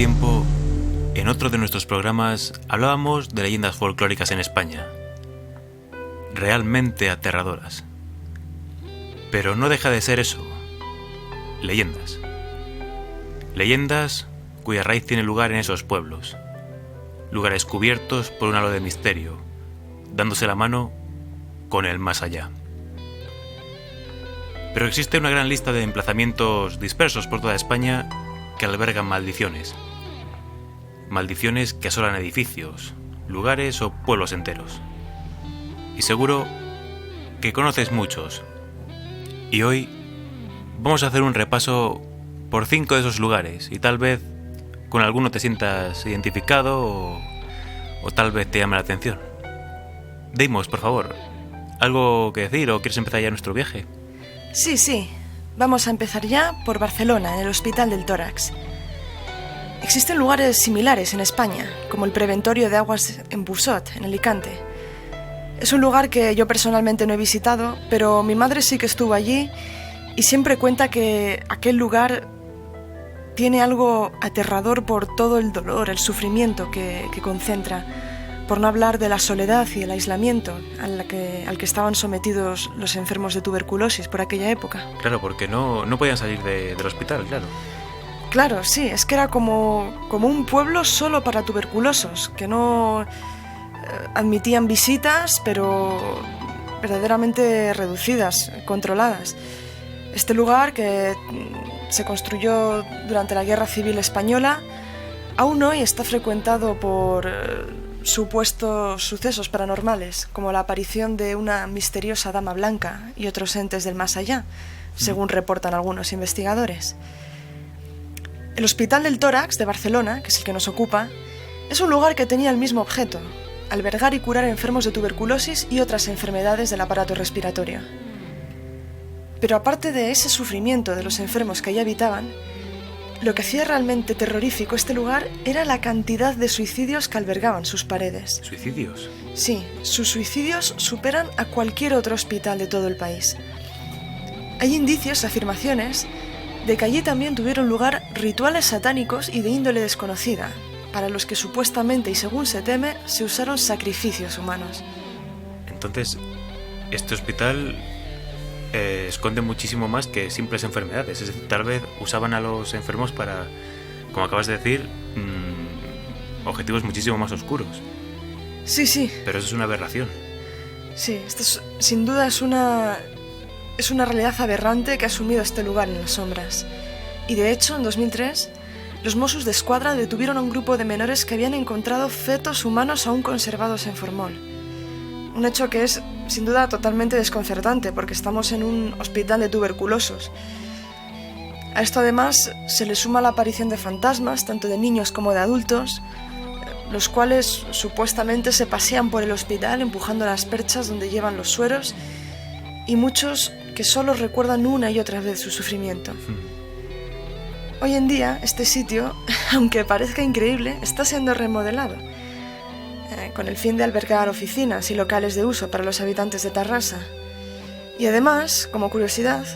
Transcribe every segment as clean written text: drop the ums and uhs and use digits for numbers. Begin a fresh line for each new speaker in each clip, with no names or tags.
tiempo, en otro de nuestros programas, hablábamos de leyendas folclóricas en España, realmente aterradoras. Pero no deja de ser eso, leyendas. Leyendas cuya raíz tiene lugar en esos pueblos, lugares cubiertos por un halo de misterio, dándose la mano con el más allá. Pero existe una gran lista de emplazamientos dispersos por toda España que albergan maldiciones. Maldiciones que asolan edificios, lugares o pueblos enteros. Y seguro que conoces muchos. Y hoy vamos a hacer un repaso por 5 de esos lugares y tal vez con alguno te sientas identificado o tal vez te llame la atención. Deimos, por favor, ¿algo que decir o quieres empezar ya nuestro viaje?
Sí. Vamos a empezar ya por Barcelona, en el Hospital del Tórax. Existen lugares similares en España, como el Preventorio de Aguas en Busot, en Alicante. Es un lugar que yo personalmente no he visitado, pero mi madre sí que estuvo allí y siempre cuenta que aquel lugar tiene algo aterrador por todo el dolor, el sufrimiento que concentra, por no hablar de la soledad y el aislamiento al que estaban sometidos los enfermos de tuberculosis por aquella época.
Claro, porque no podían salir del hospital, claro.
Claro, sí, es que era como un pueblo solo para tuberculosos, que no admitían visitas, pero verdaderamente reducidas, controladas. Este lugar, que se construyó durante la Guerra Civil Española, aún hoy está frecuentado por supuestos sucesos paranormales, como la aparición de una misteriosa dama blanca y otros entes del más allá, según reportan algunos investigadores. El Hospital del Tórax de Barcelona, que es el que nos ocupa, es un lugar que tenía el mismo objeto: albergar y curar enfermos de tuberculosis y otras enfermedades del aparato respiratorio. Pero aparte de ese sufrimiento de los enfermos que allí habitaban, lo que hacía realmente terrorífico este lugar era la cantidad de suicidios que albergaban sus paredes.
¿Suicidios?
Sí, sus suicidios superan a cualquier otro hospital de todo el país. Hay indicios, afirmaciones, de que allí también tuvieron lugar rituales satánicos y de índole desconocida, para los que supuestamente y según se teme, se usaron sacrificios humanos.
Entonces, este hospital esconde muchísimo más que simples enfermedades. Es decir, tal vez usaban a los enfermos para, como acabas de decir, objetivos muchísimo más oscuros.
Sí.
Pero eso es una aberración.
Sí, esto sin duda es una realidad aberrante que ha sumido este lugar en las sombras. Y de hecho, en 2003, los Mossos d'Esquadra detuvieron a un grupo de menores que habían encontrado fetos humanos aún conservados en formol. Un hecho que es, sin duda, totalmente desconcertante, porque estamos en un hospital de tuberculosos. A esto, además, se le suma la aparición de fantasmas, tanto de niños como de adultos, los cuales supuestamente se pasean por el hospital empujando las perchas donde llevan los sueros, y muchos que solo recuerdan una y otra vez su sufrimiento. Hoy en día, este sitio, aunque parezca increíble, está siendo remodelado, con el fin de albergar oficinas y locales de uso para los habitantes de Tarrasa. Y además, como curiosidad,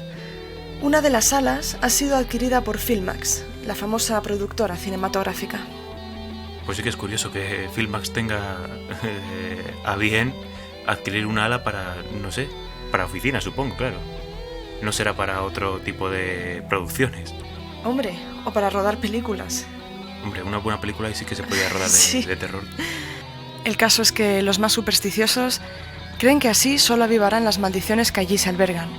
una de las salas ha sido adquirida por Filmax, la famosa productora cinematográfica.
Pues sí que es curioso que Filmax tenga a bien adquirir una ala para, no sé, para oficinas, supongo, claro. No será para otro tipo de producciones.
Hombre, o para rodar películas.
Hombre, una buena película ahí sí que se podía rodar de terror.
El caso es que los más supersticiosos creen que así solo avivarán las maldiciones que allí se albergan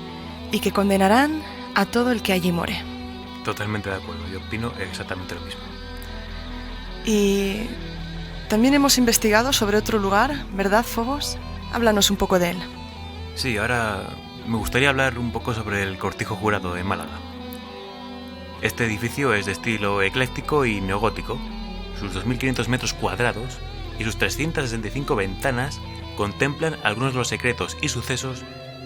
y que condenarán a todo el que allí more.
Totalmente de acuerdo, yo opino exactamente lo mismo.
Y también hemos investigado sobre otro lugar, ¿verdad, Fobos? Háblanos un poco de él.
Sí, ahora me gustaría hablar un poco sobre el Cortijo Jurado de Málaga. Este edificio es de estilo ecléctico y neogótico. Sus 2.500 metros cuadrados y sus 365 ventanas contemplan algunos de los secretos y sucesos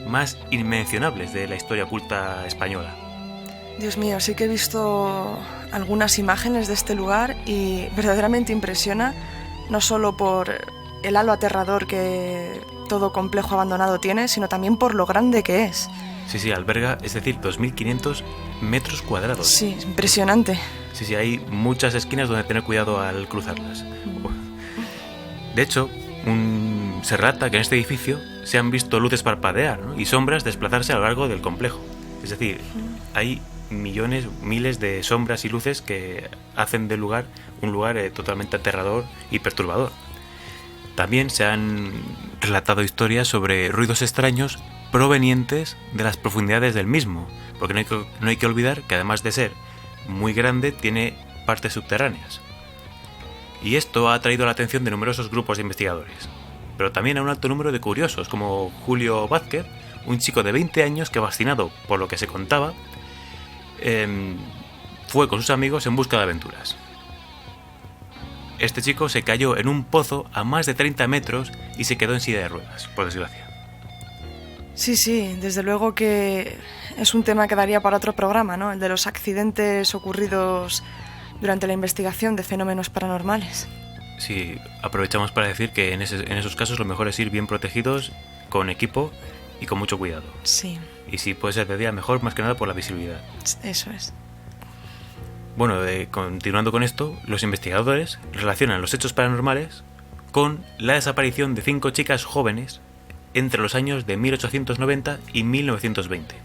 más inmencionables de la historia oculta española.
Dios mío, sí que he visto algunas imágenes de este lugar y verdaderamente impresiona, no solo por el halo aterrador que todo complejo abandonado tiene, sino también por lo grande que es.
Sí, alberga, es decir, 2.500 metros cuadrados.
Sí, impresionante.
Sí, hay muchas esquinas donde tener cuidado al cruzarlas. De hecho, se relata que en este edificio se han visto luces parpadear, ¿no? Y sombras desplazarse a lo largo del complejo. Es decir, hay miles de sombras y luces que hacen del lugar un lugar totalmente aterrador y perturbador. También se han relatado historias sobre ruidos extraños provenientes de las profundidades del mismo, porque no hay que olvidar que además de ser muy grande, tiene partes subterráneas. Y esto ha atraído la atención de numerosos grupos de investigadores, pero también a un alto número de curiosos, como Julio Vázquez, un chico de 20 años que, fascinado por lo que se contaba, fue con sus amigos en busca de aventuras. Este chico se cayó en un pozo a más de 30 metros y se quedó en silla de ruedas, por desgracia.
Sí, desde luego que es un tema que daría para otro programa, ¿no? El de los accidentes ocurridos durante la investigación de fenómenos paranormales.
Sí, aprovechamos para decir que en esos casos lo mejor es ir bien protegidos, con equipo y con mucho cuidado.
Sí.
Y si puede ser de día, mejor, más que nada por la visibilidad.
Eso es.
Bueno, continuando con esto, los investigadores relacionan los hechos paranormales con la desaparición de 5 chicas jóvenes entre los años de 1890 y 1920.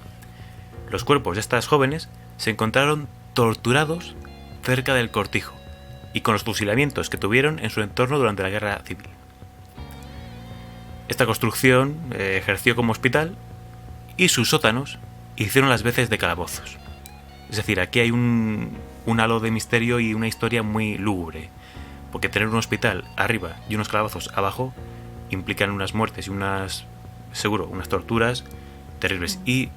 Los cuerpos de estas jóvenes se encontraron torturados cerca del cortijo y con los fusilamientos que tuvieron en su entorno durante la Guerra Civil. Esta construcción ejerció como hospital y sus sótanos hicieron las veces de calabozos. Es decir, aquí hay un halo de misterio y una historia muy lúgubre, porque tener un hospital arriba y unos calabozos abajo implican unas muertes y unas torturas terribles. Y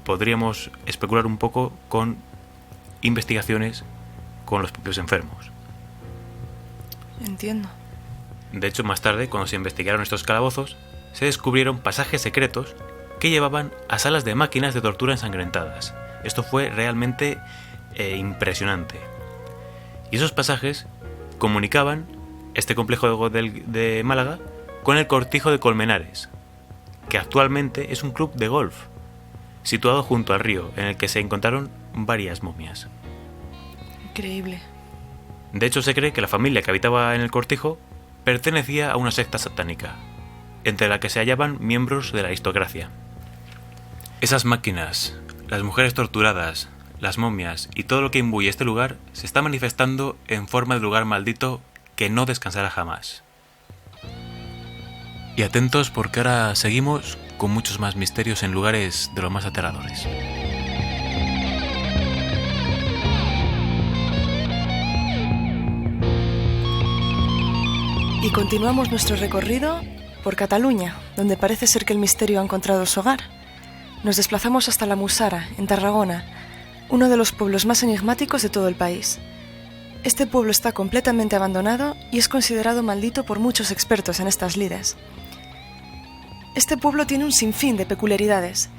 podríamos especular un poco con investigaciones con los propios enfermos.
Entiendo.
De hecho, más tarde, cuando se investigaron estos calabozos, se descubrieron pasajes secretos que llevaban a salas de máquinas de tortura ensangrentadas. Esto fue realmente impresionante. Y esos pasajes comunicaban este complejo de Málaga con el Cortijo de Colmenares, que actualmente es un club de golf situado junto al río, en el que se encontraron varias momias.
Increíble.
De hecho, se cree que la familia que habitaba en el cortijo pertenecía a una secta satánica, entre la que se hallaban miembros de la aristocracia. Esas máquinas, las mujeres torturadas, las momias y todo lo que imbuye este lugar se está manifestando en forma de lugar maldito que no descansará jamás. Y atentos, porque ahora seguimos con muchos más misterios en lugares de los más aterradores.
Y continuamos nuestro recorrido por Cataluña, donde parece ser que el misterio ha encontrado su hogar. Nos desplazamos hasta la Mussara, en Tarragona, uno de los pueblos más enigmáticos de todo el país. Este pueblo está completamente abandonado y es considerado maldito por muchos expertos en estas lides. Este pueblo tiene un sinfín de peculiaridades.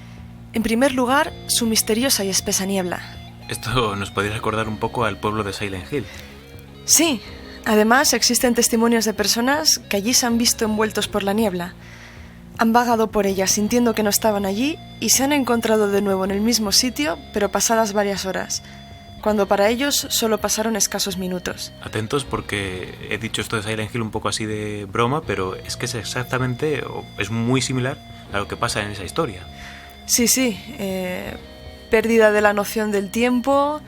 En primer lugar, su misteriosa y espesa niebla.
Esto nos podría recordar un poco al pueblo de Silent Hill.
Sí, además existen testimonios de personas que allí se han visto envueltos por la niebla. Han vagado por ella sintiendo que no estaban allí y se han encontrado de nuevo en el mismo sitio, pero pasadas varias horas, cuando para ellos solo pasaron escasos minutos.
Atentos, porque he dicho esto de Silent Hill un poco así de broma, pero es que es exactamente, o es muy similar a lo que pasa en esa historia.
Sí, pérdida de la noción del tiempo.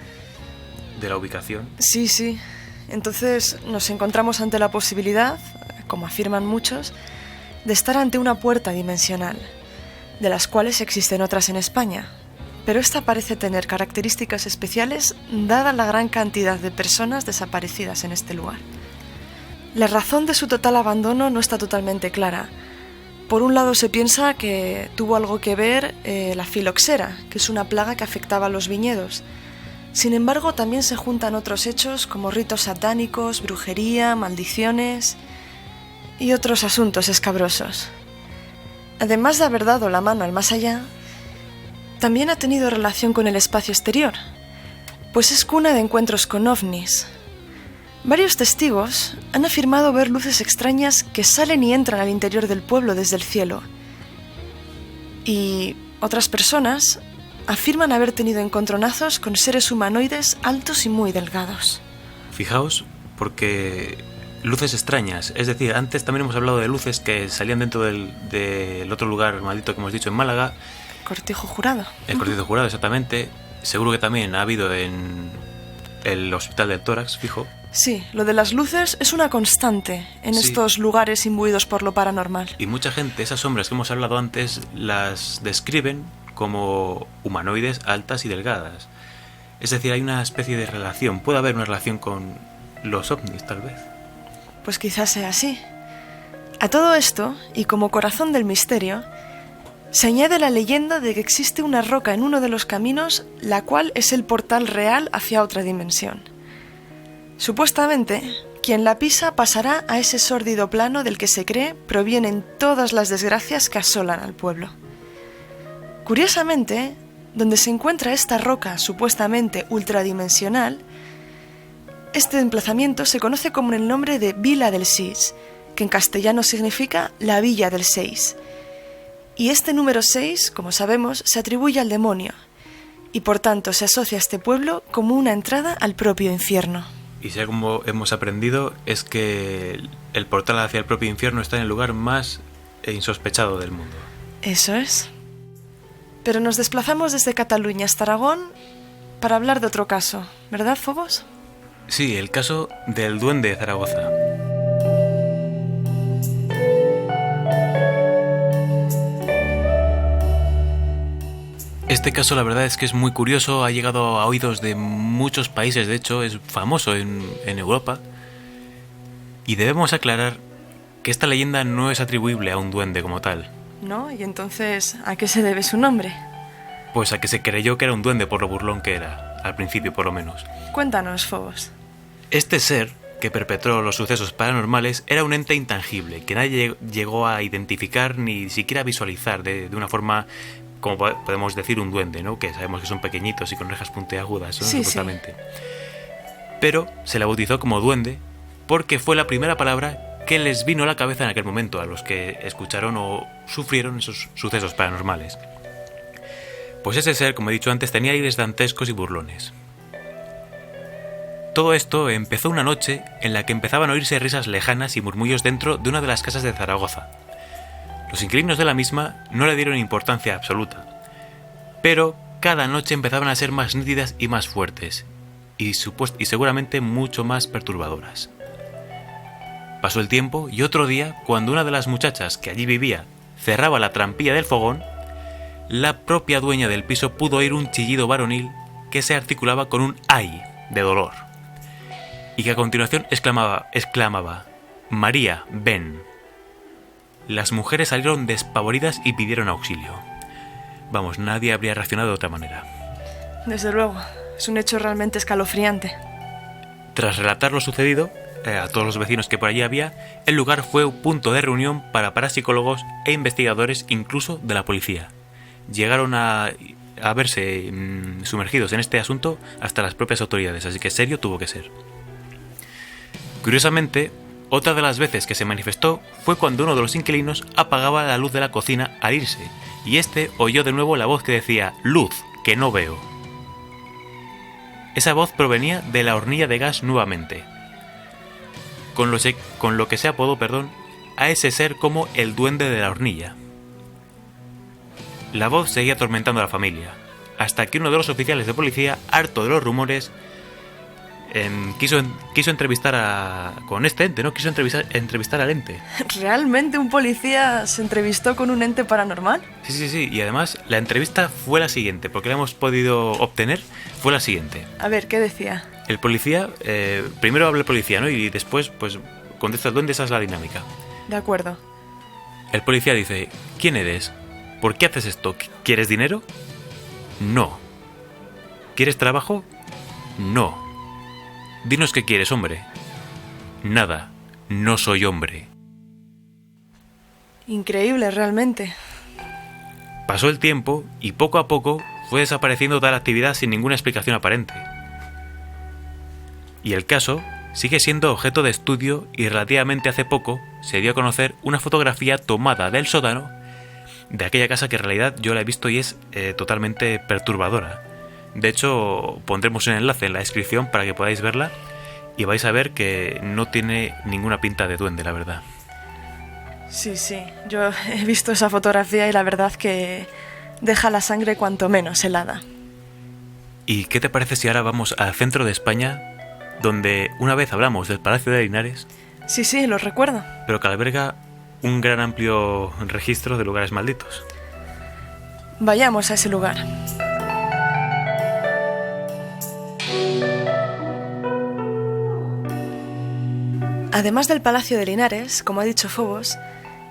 De la ubicación.
Sí. Entonces nos encontramos ante la posibilidad, como afirman muchos, de estar ante una puerta dimensional, de las cuales existen otras en España, pero esta parece tener características especiales dada la gran cantidad de personas desaparecidas en este lugar. La razón de su total abandono no está totalmente clara. Por un lado se piensa que tuvo algo que ver la filoxera, que es una plaga que afectaba a los viñedos. Sin embargo, también se juntan otros hechos como ritos satánicos, brujería, maldiciones y otros asuntos escabrosos. Además de haber dado la mano al más allá, también ha tenido relación con el espacio exterior, pues es cuna de encuentros con ovnis. Varios testigos han afirmado ver luces extrañas que salen y entran al interior del pueblo desde el cielo. Y otras personas afirman haber tenido encontronazos con seres humanoides altos y muy delgados.
Fijaos, porque luces extrañas, es decir, antes también hemos hablado de luces que salían dentro del otro lugar maldito que hemos dicho en Málaga.
Cortijo Jurado.
El Cortijo Jurado, exactamente. Seguro que también ha habido en el Hospital del Tórax, fijo.
Sí, lo de las luces es una constante en estos lugares imbuidos por lo paranormal.
Y mucha gente, esas sombras que hemos hablado antes, las describen como humanoides altas y delgadas. Es decir, hay una especie de relación. Puede haber una relación con los ovnis, tal vez.
Pues quizás sea así. A todo esto, y como corazón del misterio, se añade la leyenda de que existe una roca en uno de los caminos, la cual es el portal real hacia otra dimensión. Supuestamente, quien la pisa pasará a ese sórdido plano del que se cree provienen todas las desgracias que asolan al pueblo. Curiosamente, donde se encuentra esta roca supuestamente ultradimensional, este emplazamiento se conoce como el nombre de Vila del Sis, que en castellano significa la Villa del 6. Y este número 6, como sabemos, se atribuye al demonio, y por tanto se asocia a este pueblo como una entrada al propio infierno.
Y si como hemos aprendido es que el portal hacia el propio infierno está en el lugar más insospechado del mundo.
Eso es. Pero nos desplazamos desde Cataluña hasta Aragón para hablar de otro caso, ¿verdad, Fobos?
Sí, el caso del Duende de Zaragoza. Este caso la verdad es que es muy curioso, ha llegado a oídos de muchos países, de hecho es famoso en Europa. Y debemos aclarar que esta leyenda no es atribuible a un duende como tal.
¿No? ¿Y entonces a qué se debe su nombre?
Pues a que se creyó que era un duende por lo burlón que era, al principio por lo menos.
Cuéntanos, Fobos.
Este ser que perpetró los sucesos paranormales era un ente intangible, que nadie llegó a identificar ni siquiera a visualizar de una forma, como podemos decir, un duende, ¿no? Que sabemos que son pequeñitos y con orejas puntiagudas, ¿no?
Sí,
supuestamente. Pero se la bautizó como duende porque fue la primera palabra que les vino a la cabeza en aquel momento a los que escucharon o sufrieron esos sucesos paranormales. Pues ese ser, como he dicho antes, tenía aires dantescos y burlones. Todo esto empezó una noche en la que empezaban a oírse risas lejanas y murmullos dentro de una de las casas de Zaragoza. Los inquilinos de la misma no le dieron importancia absoluta, pero cada noche empezaban a ser más nítidas y más fuertes, y seguramente mucho más perturbadoras. Pasó el tiempo y otro día, cuando una de las muchachas que allí vivía cerraba la trampilla del fogón, la propia dueña del piso pudo oír un chillido varonil que se articulaba con un ¡ay! De dolor, y que a continuación exclamaba «María, ven». Las mujeres salieron despavoridas y pidieron auxilio. Vamos, nadie habría reaccionado de otra manera.
Desde luego, es un hecho realmente escalofriante.
Tras relatar lo sucedido a todos los vecinos que por allí había, el lugar fue un punto de reunión para parapsicólogos e investigadores, incluso de la policía. Llegaron a verse sumergidos en este asunto hasta las propias autoridades, así que serio tuvo que ser. Curiosamente, otra de las veces que se manifestó fue cuando uno de los inquilinos apagaba la luz de la cocina al irse, y este oyó de nuevo la voz que decía «Luz, que no veo». Esa voz provenía de la hornilla de gas nuevamente, con lo que se apodó, a ese ser como el duende de la hornilla. La voz seguía atormentando a la familia, hasta que uno de los oficiales de policía, harto de los rumores, quiso entrevistar con este ente, ¿no? Quiso entrevistar al ente.
¿Realmente un policía se entrevistó con un ente paranormal?
Sí, y además la entrevista fue la siguiente, porque la hemos podido obtener, fue la siguiente.
A ver, ¿qué decía?
El policía, primero habla el policía, ¿no? Y después, pues, contesta el duende, esa es la dinámica.
De acuerdo.
El policía dice, ¿quién eres? ¿Por qué haces esto? ¿Quieres dinero? No. ¿Quieres trabajo? No. Dinos qué quieres, hombre. Nada. No soy hombre.
Increíble, realmente.
Pasó el tiempo y poco a poco fue desapareciendo tal actividad sin ninguna explicación aparente. Y el caso sigue siendo objeto de estudio y relativamente hace poco se dio a conocer una fotografía tomada del sótano de aquella casa que en realidad yo la he visto y es totalmente perturbadora. De hecho, pondremos un enlace en la descripción para que podáis verla y vais a ver que no tiene ninguna pinta de duende, la verdad.
Sí, sí, yo he visto esa fotografía y la verdad que deja la sangre cuanto menos helada.
¿Y qué te parece si ahora vamos al centro de España, donde una vez hablamos del Palacio de Linares?
Sí, sí, lo recuerdo.
Pero que alberga un gran amplio registro de lugares malditos.
Vayamos a ese lugar. Además del Palacio de Linares, como ha dicho Fobos,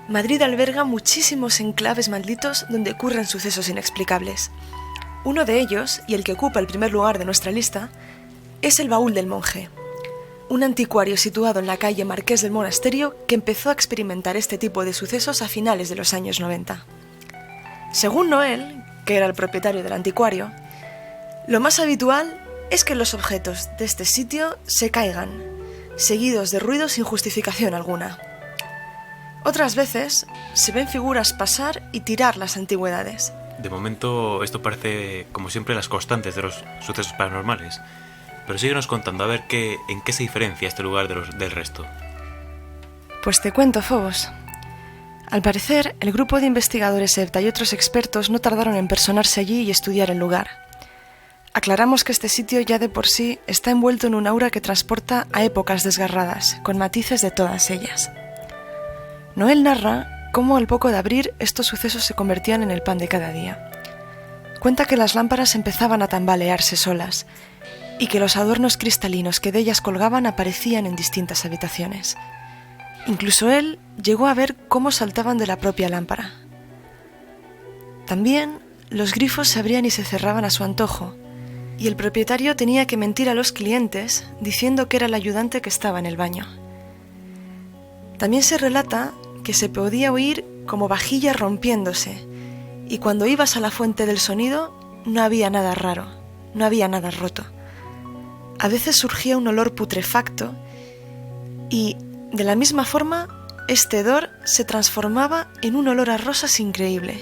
Madrid alberga muchísimos enclaves malditos donde ocurren sucesos inexplicables. Uno de ellos, y el que ocupa el primer lugar de nuestra lista, es el Baúl del Monje, un anticuario situado en la calle Marqués del Monasterio que empezó a experimentar este tipo de sucesos a finales de los años 90. Según Noel, que era el propietario del anticuario, lo más habitual es que los objetos de este sitio se caigan, seguidos de ruidos sin justificación alguna. Otras veces se ven figuras pasar y tirar las antigüedades.
De momento esto parece, como siempre, las constantes de los sucesos paranormales. Pero síguenos contando a ver en qué se diferencia este lugar del resto.
Pues te cuento, Fobos. Al parecer, el grupo de investigadores EPTA y otros expertos no tardaron en personarse allí y estudiar el lugar. Aclaramos que este sitio ya de por sí está envuelto en un aura que transporta a épocas desgarradas, con matices de todas ellas. Noel narra cómo al poco de abrir estos sucesos se convertían en el pan de cada día. Cuenta que las lámparas empezaban a tambalearse solas y que los adornos cristalinos que de ellas colgaban aparecían en distintas habitaciones. Incluso él llegó a ver cómo saltaban de la propia lámpara. También los grifos se abrían y se cerraban a su antojo, y el propietario tenía que mentir a los clientes diciendo que era el ayudante que estaba en el baño. También se relata que se podía oír como vajillas rompiéndose, y cuando ibas a la fuente del sonido no había nada raro, no había nada roto. A veces surgía un olor putrefacto y, de la misma forma, este hedor se transformaba en un olor a rosas increíble.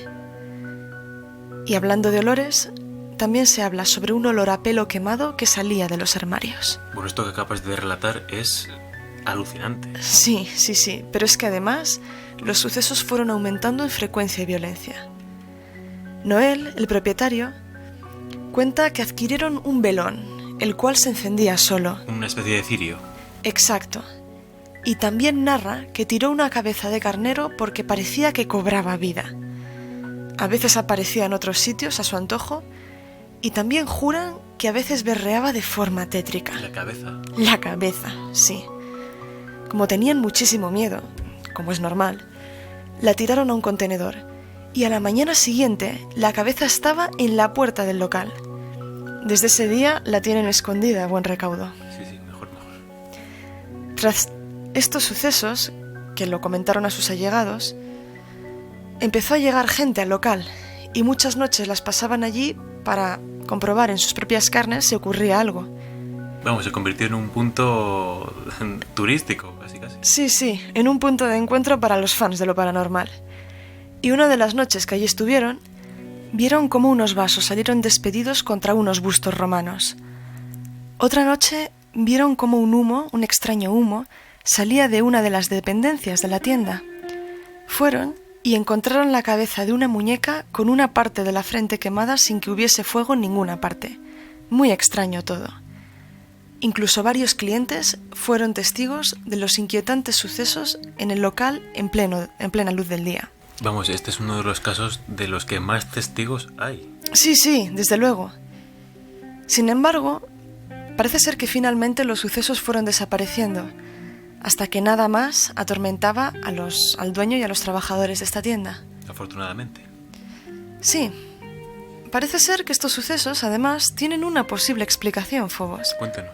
Y hablando de olores, también se habla sobre un olor a pelo quemado que salía de los armarios.
Bueno, esto que acabas de relatar es alucinante.
Sí, pero es que además los sucesos fueron aumentando en frecuencia y violencia. Noel, el propietario, cuenta que adquirieron un velón, el cual se encendía solo.
Una especie de cirio.
Exacto. Y también narra que tiró una cabeza de carnero porque parecía que cobraba vida. A veces aparecía en otros sitios a su antojo y también juran que a veces berreaba de forma tétrica.
¿La cabeza?
La cabeza, sí. Como tenían muchísimo miedo, como es normal, la tiraron a un contenedor y a la mañana siguiente la cabeza estaba en la puerta del local. Desde ese día la tienen escondida a buen recaudo.
Sí, mejor.
Tras estos sucesos, que lo comentaron a sus allegados, empezó a llegar gente al local y muchas noches las pasaban allí para comprobar en sus propias carnes si ocurría algo.
Vamos, se convirtió en un punto turístico, casi.
Sí, en un punto de encuentro para los fans de lo paranormal. Y una de las noches que allí estuvieron, vieron cómo unos vasos salieron despedidos contra unos bustos romanos. Otra noche vieron cómo un extraño humo, salía de una de las dependencias de la tienda. Fueron y encontraron la cabeza de una muñeca con una parte de la frente quemada sin que hubiese fuego en ninguna parte. Muy extraño todo. Incluso varios clientes fueron testigos de los inquietantes sucesos en el local en plena luz del día.
Vamos, este es uno de los casos de los que más testigos hay.
Sí, desde luego. Sin embargo, parece ser que finalmente los sucesos fueron desapareciendo, hasta que nada más atormentaba al dueño y a los trabajadores de esta tienda.
Afortunadamente.
Sí. Parece ser que estos sucesos, además, tienen una posible explicación, Fobos.
Cuéntanos.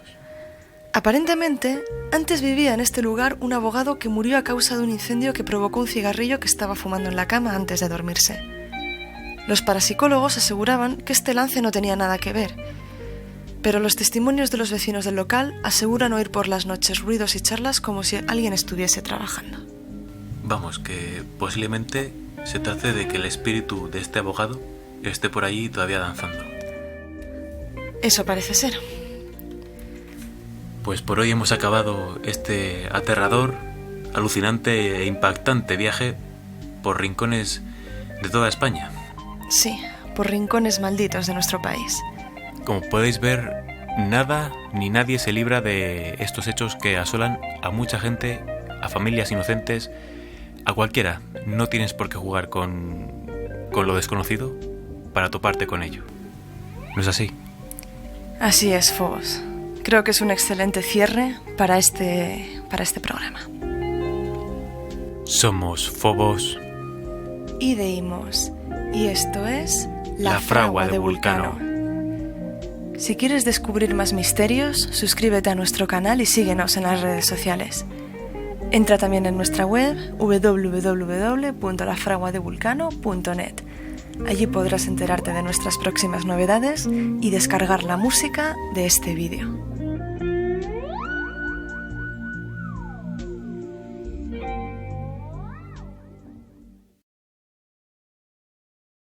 Aparentemente, antes vivía en este lugar un abogado que murió a causa de un incendio que provocó un cigarrillo que estaba fumando en la cama antes de dormirse. Los parapsicólogos aseguraban que este lance no tenía nada que ver, pero los testimonios de los vecinos del local aseguran oír por las noches ruidos y charlas como si alguien estuviese trabajando.
Vamos, que posiblemente se trate de que el espíritu de este abogado esté por allí todavía danzando.
Eso parece ser.
Pues por hoy hemos acabado este aterrador, alucinante e impactante viaje por rincones de toda España.
Sí, por rincones malditos de nuestro país.
Como podéis ver, nada ni nadie se libra de estos hechos que asolan a mucha gente, a familias inocentes, a cualquiera. No tienes por qué jugar con lo desconocido para toparte con ello. ¿No es así?
Así es, Fobos. Creo que es un excelente cierre para este programa.
Somos Fobos
Y Deimos. Y esto es
La Fragua de Vulcano.
Si quieres descubrir más misterios, suscríbete a nuestro canal y síguenos en las redes sociales. Entra también en nuestra web www.lafraguadevulcano.net. Allí podrás enterarte de nuestras próximas novedades y descargar la música de este vídeo.